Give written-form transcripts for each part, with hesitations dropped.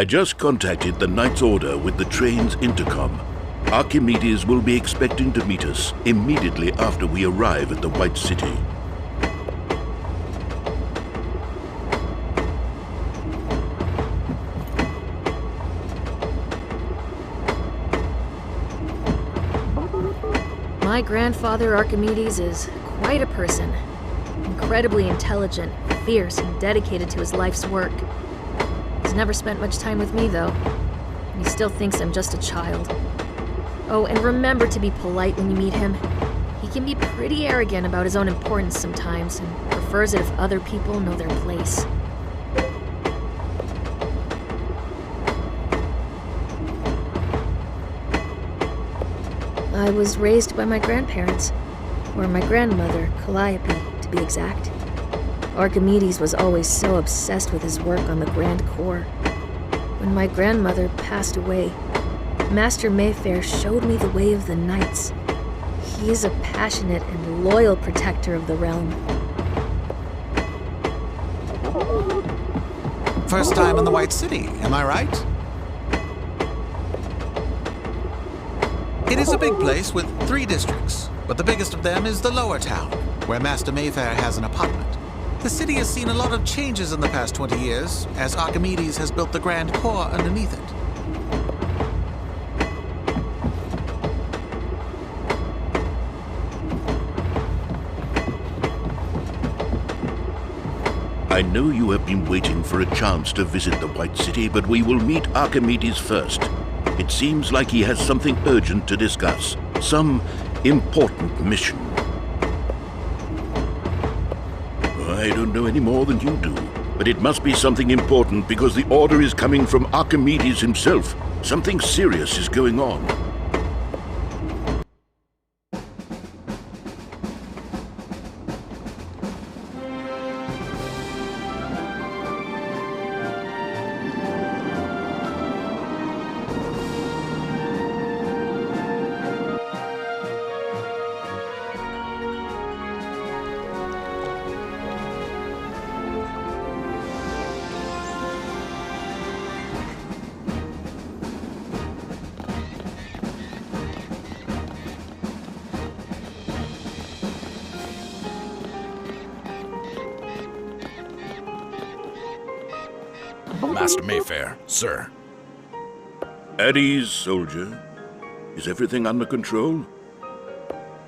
I just contacted the Knight's Order with the train's intercom. Archimedes will be expecting to meet us immediately after we arrive at the White City. My grandfather Archimedes is quite a person. Incredibly intelligent, fierce, and dedicated to his life's work. He's never spent much time with me, though. And he still thinks I'm just a child. Oh, and remember to be polite when you meet him. He can be pretty arrogant about his own importance sometimes, and prefers it if other people know their place. I was raised by my grandparents, or my grandmother, Calliope, to be exact. Archimedes was always so obsessed with his work on the Grand Core. When my grandmother passed away, Master Mayfair showed me the way of the Knights. He is a passionate and loyal protector of the realm. First time in the White City, am I right? It is a big place with 3 districts, but the biggest of them is the Lower Town, where Master Mayfair has an apartment. The city has seen a lot of changes in the past 20 years, as Archimedes has built the Grand Core underneath it. I know you have been waiting for a chance to visit the White City, but we will meet Archimedes first. It seems like he has something urgent to discuss. Some important mission. I don't know any more than you do, but it must be something important because the order is coming from Archimedes himself. Something serious is going on. Master Mayfair, sir. At ease, soldier. Is everything under control?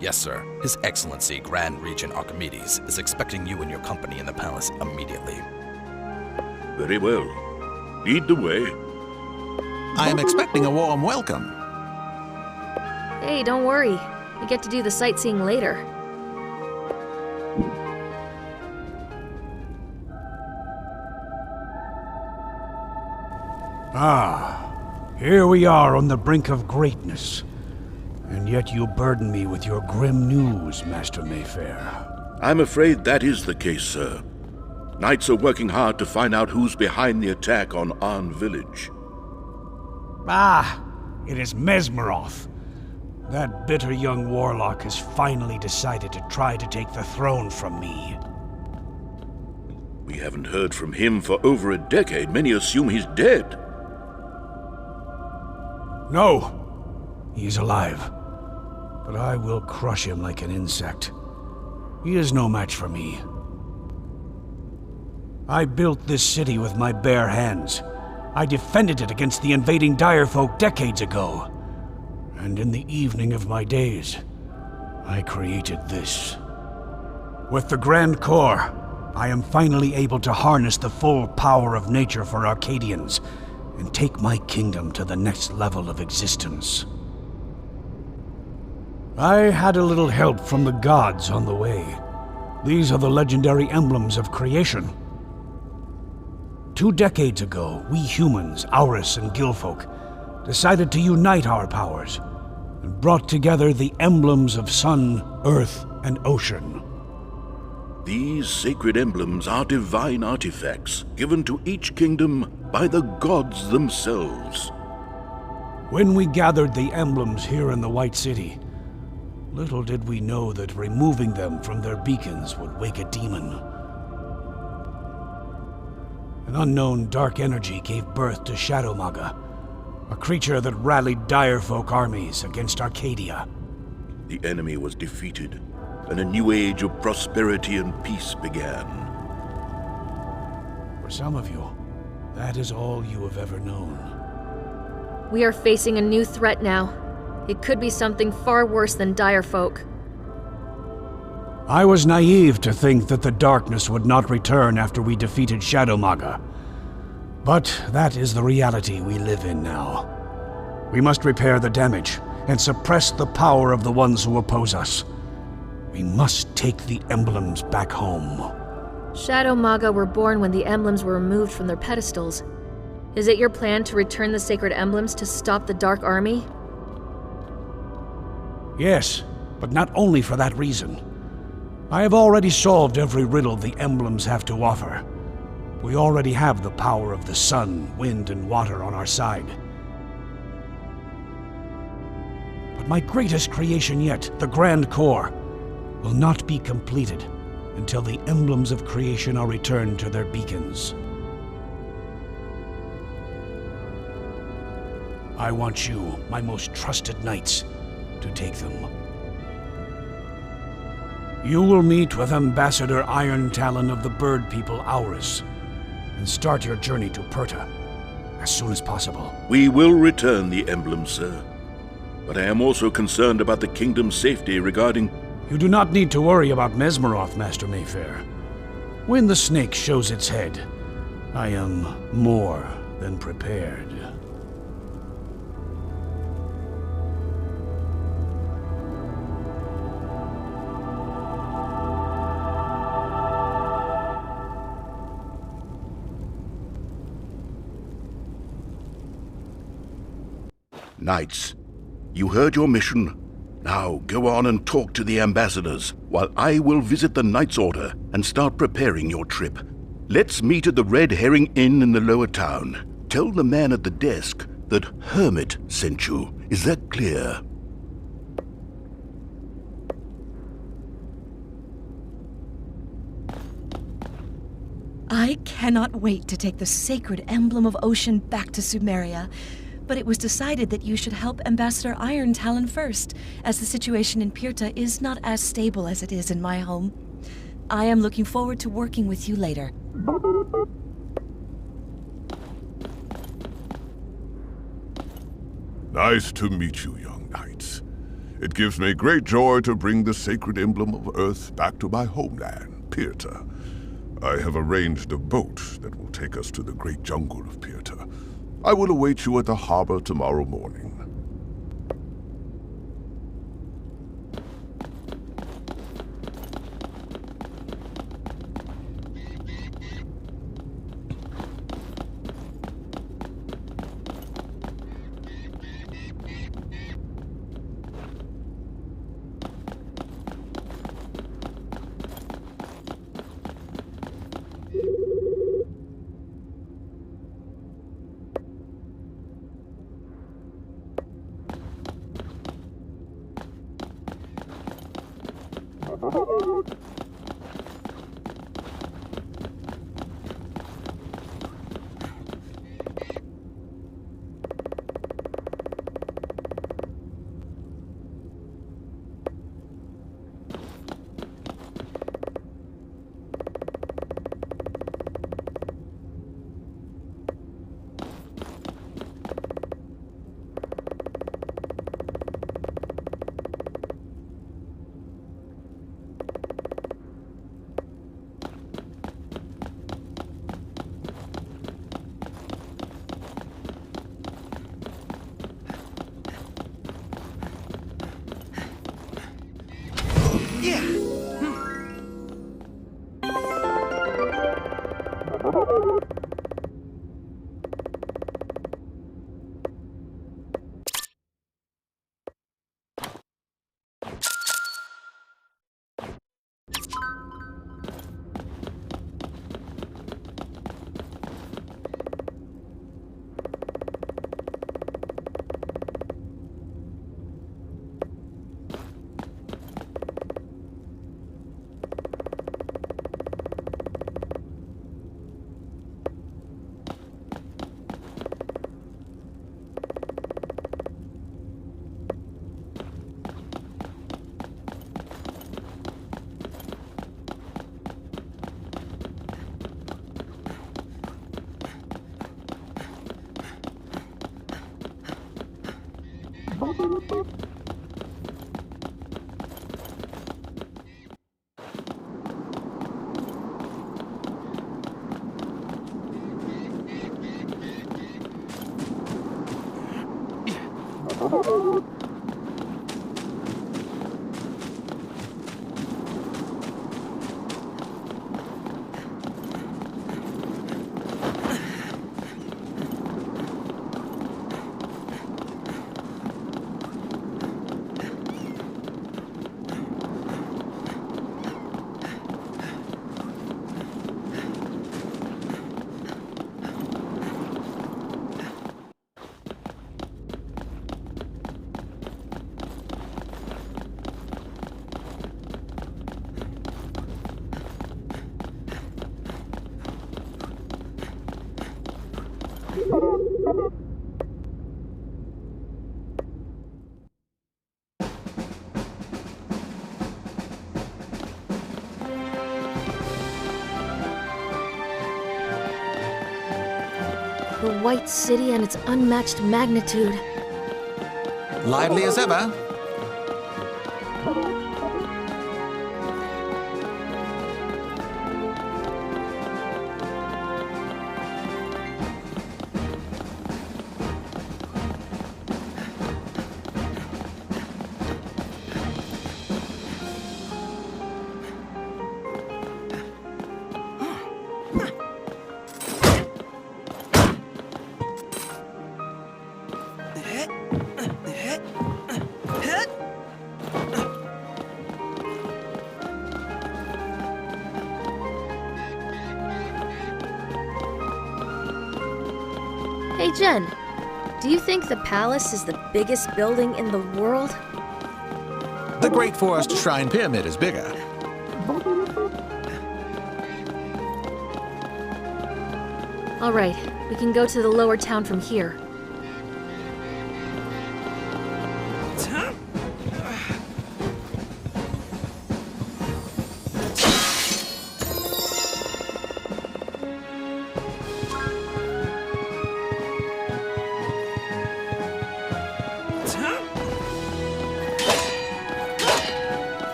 Yes, sir. His Excellency Grand Regent Archimedes is expecting you and your company in the palace immediately. Very well. Lead the way. I am expecting a warm welcome. Hey, don't worry. We get to do the sightseeing later. Here we are on the brink of greatness. And yet you burden me with your grim news, Master Mayfair. I'm afraid that is the case, sir. Knights are working hard to find out who's behind the attack on Arn Village. It is Mesmeroth. That bitter young warlock has finally decided to try to take the throne from me. We haven't heard from him for over a decade. Many assume he's dead. No, he is alive. But I will crush him like an insect. He is no match for me. I built this city with my bare hands. I defended it against the invading Direfolk decades ago. And in the evening of my days, I created this. With the Grand Core, I am finally able to harness the full power of nature for Arcadians and take my kingdom to the next level of existence. I had a little help from the gods on the way. These are the legendary emblems of creation. 2 decades ago, we humans, Auris and Gilfolk, decided to unite our powers and brought together the emblems of sun, earth, and ocean. These sacred emblems are divine artifacts given to each kingdom by the gods themselves. When we gathered the emblems here in the White City, little did we know that removing them from their beacons would wake a demon. An unknown dark energy gave birth to Shadow Maga, a creature that rallied Direfolk armies against Arcadia. The enemy was defeated, and a new age of prosperity and peace began. For some of you, that is all you have ever known. We are facing a new threat now. It could be something far worse than Direfolk. I was naive to think that the darkness would not return after we defeated Shadow Maga. But that is the reality we live in now. We must repair the damage and suppress the power of the ones who oppose us. We must take the emblems back home. Shadow Maga were born when the emblems were removed from their pedestals. Is it your plan to return the sacred emblems to stop the Dark Army? Yes, but not only for that reason. I have already solved every riddle the emblems have to offer. We already have the power of the sun, wind, and water on our side. But my greatest creation yet, the Grand Core, will not be completed until the emblems of creation are returned to their beacons. I want you, my most trusted knights, to take them. You will meet with Ambassador Iron Talon of the Bird People, Aurus, and start your journey to Perta as soon as possible. We will return the emblem, sir. But I am also concerned about the kingdom's safety regarding... You do not need to worry about Mesmeroth, Master Mayfair. When the snake shows its head, I am more than prepared. Knights, you heard your mission. Now go on and talk to the ambassadors, while I will visit the Knights' Order and start preparing your trip. Let's meet at the Red Herring Inn in the lower town. Tell the man at the desk that Hermit sent you. Is that clear? I cannot wait to take the sacred emblem of Ocean back to Sumeria. But it was decided that you should help Ambassador Iron Talon first, as the situation in Pirta is not as stable as it is in my home. I am looking forward to working with you later. Nice to meet you, young knights. It gives me great joy to bring the sacred emblem of Earth back to my homeland, Pirta. I have arranged a boat that will take us to the great jungle of Pirta. I will await you at the harbor tomorrow morning. The White City and its unmatched magnitude. Lively as ever. Hey Jen, do you think the palace is the biggest building in the world? The Great Forest Shrine Pyramid is bigger. All right, we can go to the lower town from here.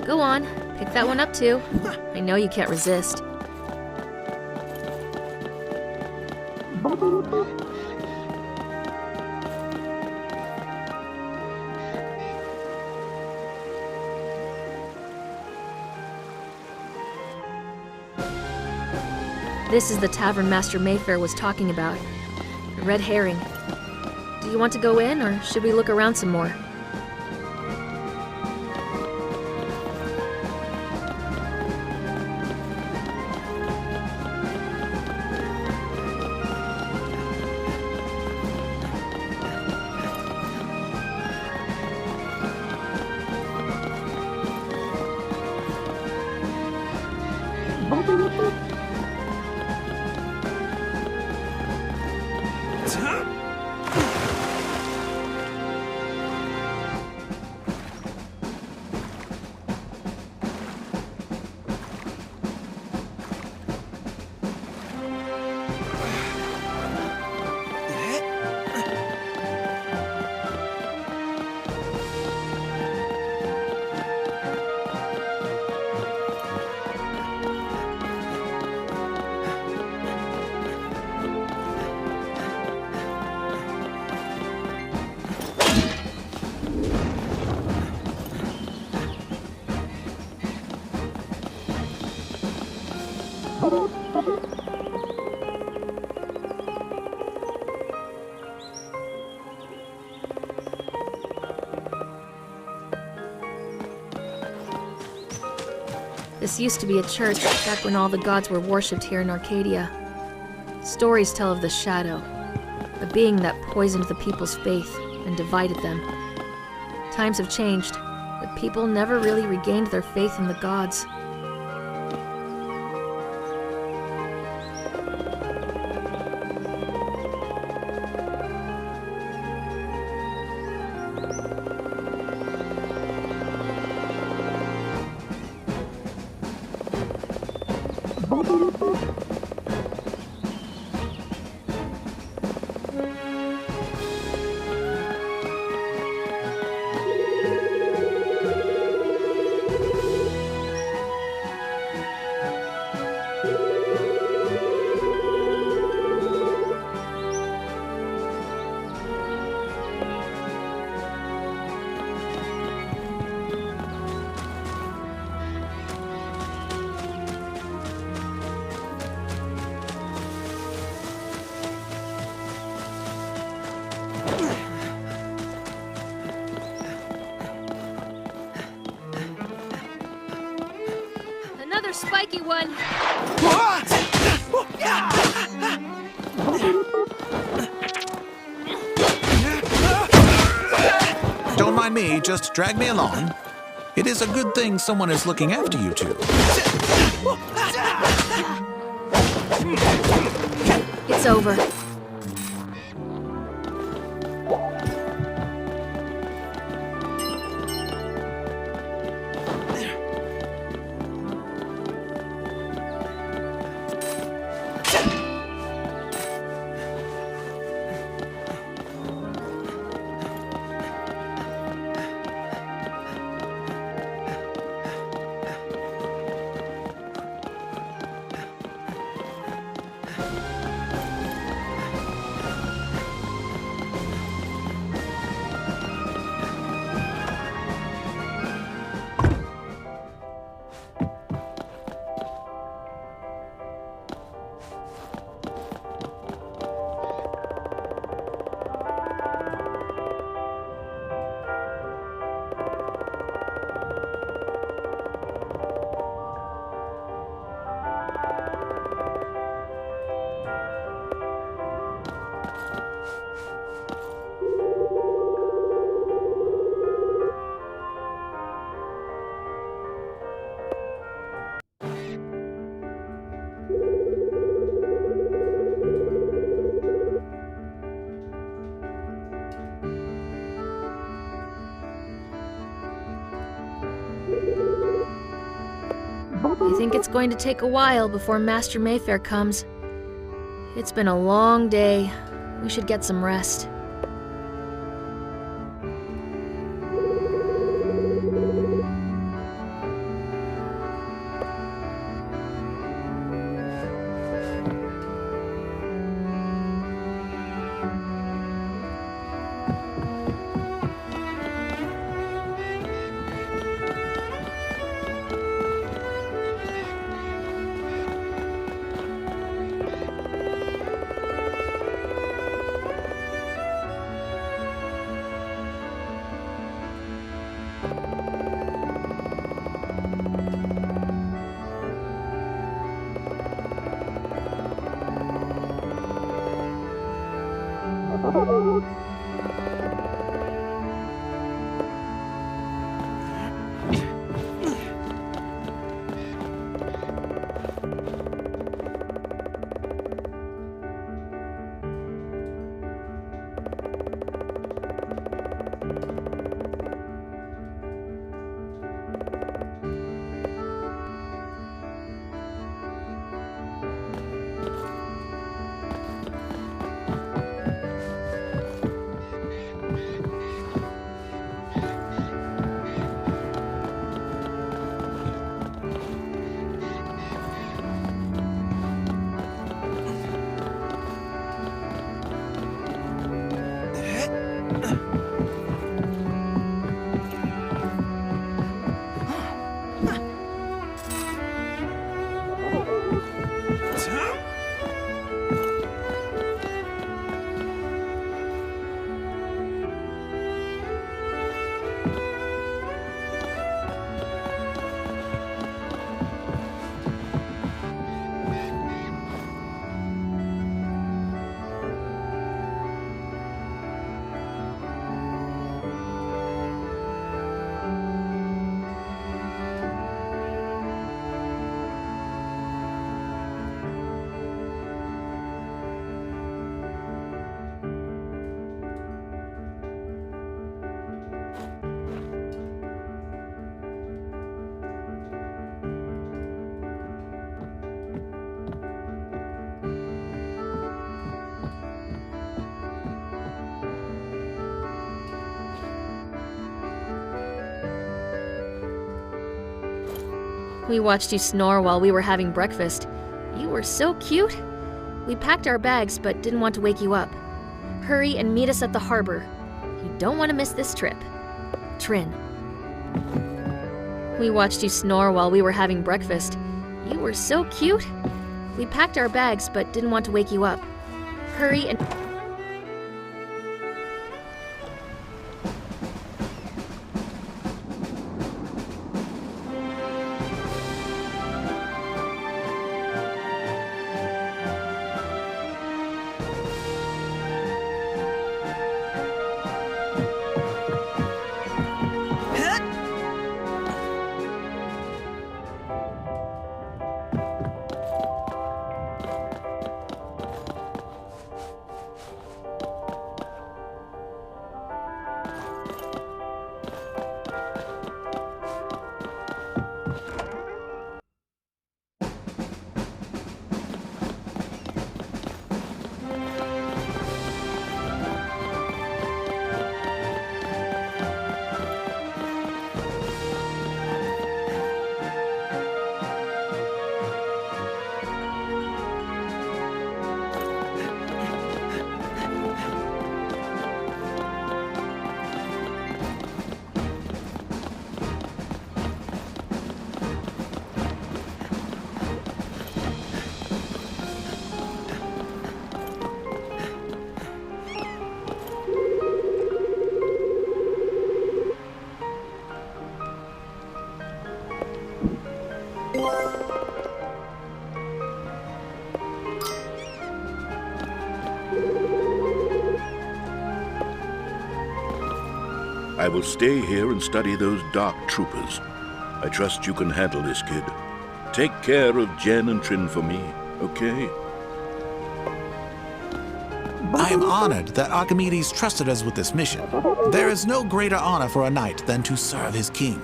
Go on, pick that one up too. I know you can't resist. This is the tavern Master Mayfair was talking about. The Red Herring. Do you want to go in, or should we look around some more? This used to be a church back when all the gods were worshipped here in Arcadia. Stories tell of the Shadow, a being that poisoned the people's faith and divided them. Times have changed, but people never really regained their faith in the gods. Another spiky one! Don't mind me, just drag me along. It is a good thing someone is looking after you two. It's over. I think it's going to take a while before Master Mayfair comes. It's been a long day. We should get some rest. We watched you snore while we were having breakfast. You were so cute. We packed our bags but didn't want to wake you up. Hurry and meet us at the harbor. You don't want to miss this trip. Trin. We watched you snore while we were having breakfast. You were so cute. We packed our bags but didn't want to wake you up. Hurry and... I will stay here and study those dark troopers. I trust you can handle this, kid. Take care of Jen and Trin for me, okay? I am honored that Archimedes trusted us with this mission. There is no greater honor for a knight than to serve his king.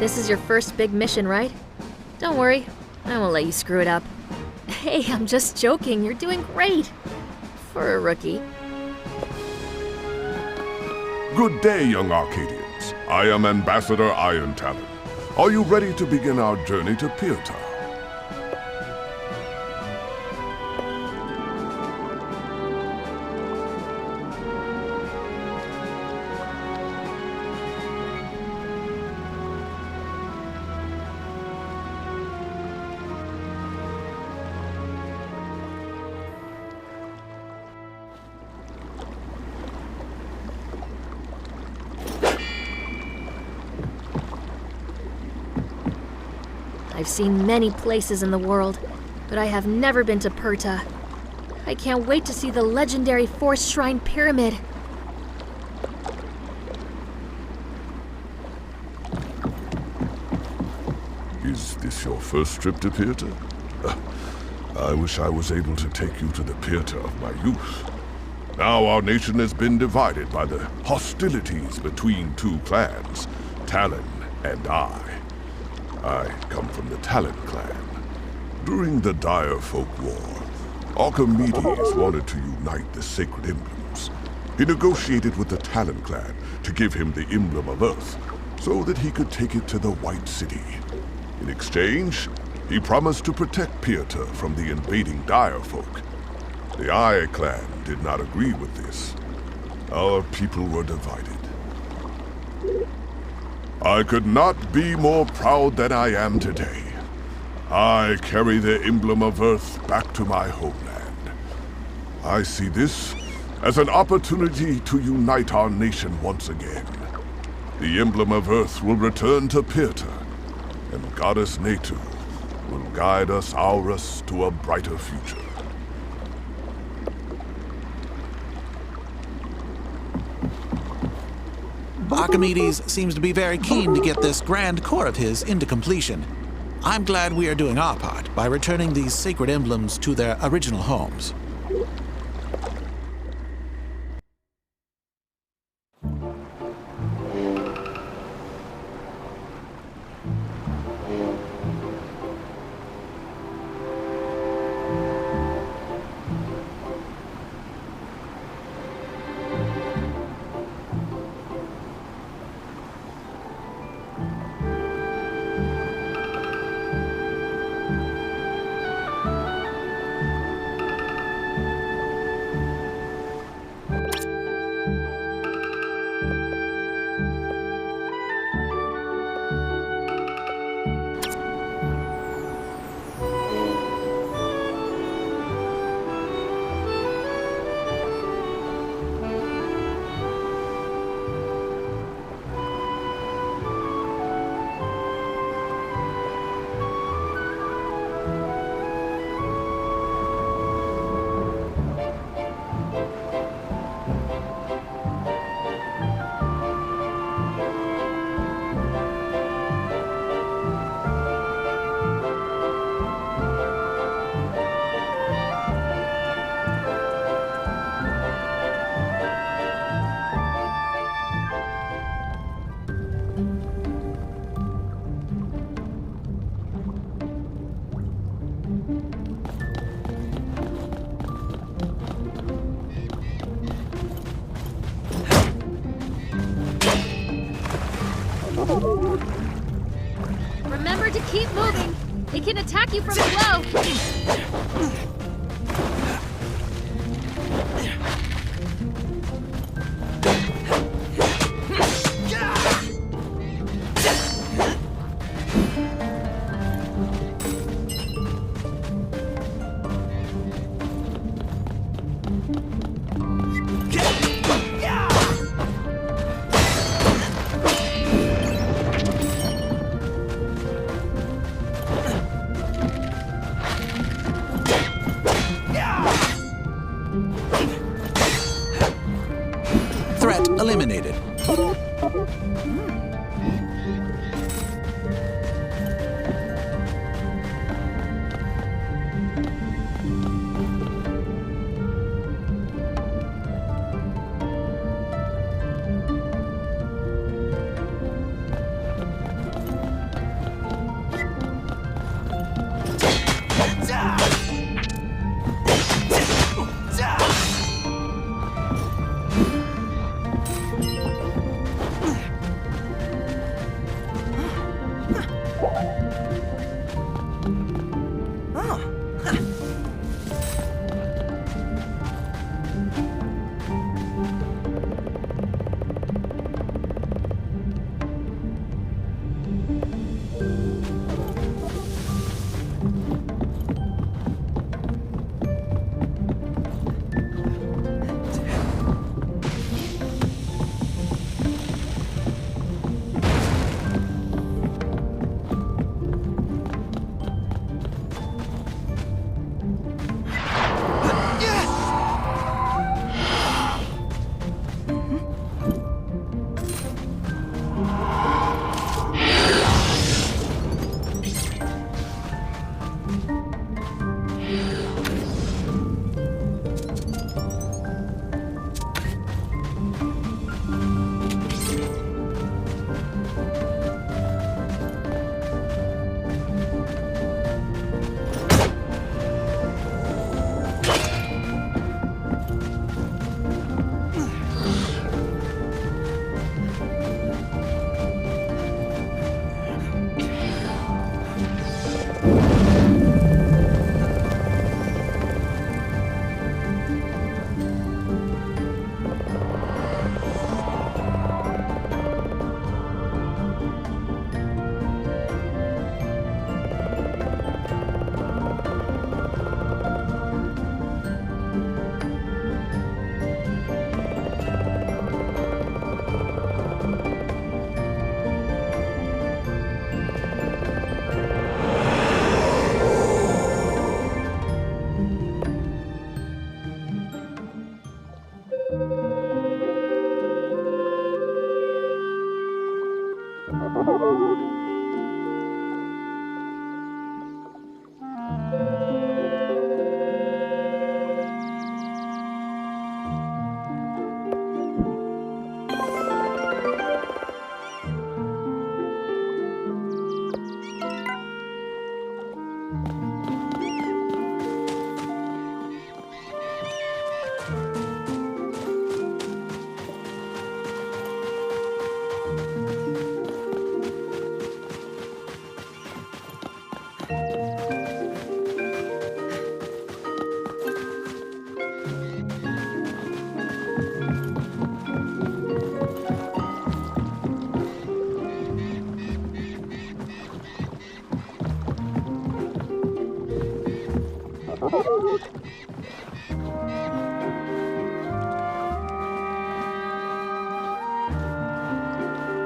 This is your first big mission, right? Don't worry, I won't let you screw it up. Hey, I'm just joking. You're doing great. For a rookie. Good day, young Arcadians. I am Ambassador Iron Talon. Are you ready to begin our journey to Pirta? I've seen many places in the world, but I have never been to Pirta. I can't wait to see the legendary Force Shrine Pyramid. Is this your first trip to Pirta? I wish I was able to take you to the Pirta of my youth. Now our nation has been divided by the hostilities between two clans, Talon and I. I come from the Talon clan. During the Dire Folk War, Archimedes wanted to unite the sacred emblems. He negotiated with the Talon clan to give him the emblem of Earth, so that he could take it to the White City. In exchange, he promised to protect Pirta from the invading Dire Folk. The Eye clan did not agree with this. Our people were divided. I could not be more proud than I am today. I carry the emblem of Earth back to my homeland. I see this as an opportunity to unite our nation once again. The emblem of Earth will return to Pirta, and Goddess Natu will guide us Aurus to a brighter future. Archimedes seems to be very keen to get this grand core of his into completion. I'm glad we are doing our part by returning these sacred emblems to their original homes. Remember to keep moving. It can attack you from below. Threat eliminated.